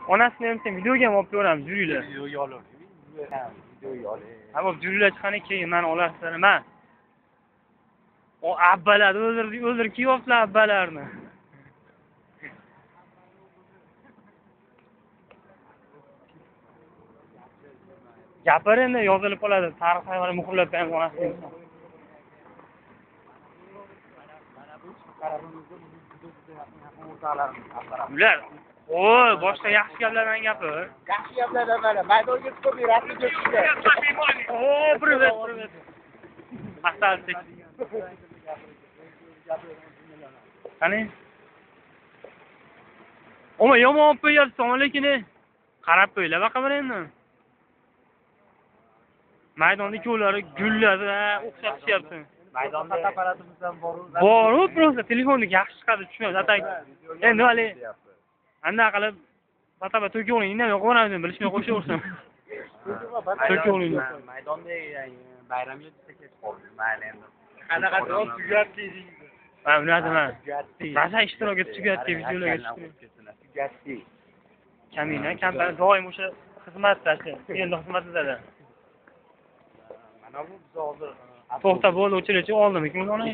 Onasini ham sen videoga ham olib ko'ramiz, yuringlar. Videoga olib. Videoga olib. Ha, bo'p, yuringlar chiqani keyin meni olasizlar, nima? O abbalarni o'ldirib kiyaptilar abbalarni. Gapir endi yozilib qoladi. Tarix sayfani muhrlab qo'yamiz onasini. Ular, oy, boshqa yaxshi gaplardan gapir. Yaxshi gaplardan mana maydonga chiqib rasm ko'rishga. O, privet. Astaltik. Qani? Oma yomon olib qo'yapsan, lekin qarab qo'ylar baqa bir endi. Maydonda ikkovlari gulladi, o'xshab tushyapti. Maydonda fotoapparatimiz ham bor. Bor-u, просто telefonda yaxshi chiqadi, tushunadi. Atak. Endi hali anda qilib fotoapparat to'kyo'g'ling, indamay qo'yamiz, bilishmay qo'shaversin. To'kyo'g'ling. Maydonda bayramga desa kech qoldi. Mayli endi. Qanaqa tugatdi deydi. Ha, unadimi? Ba'zi ishtirok etib tugatdi, videolarga tushdi. Tugatdi. Kamina, kompaniya doim o'sha xizmatdachi, endi xizmatida. Mana bu biz hozir To'xta, bo'ldi, o'chirib oldim. Kim uni?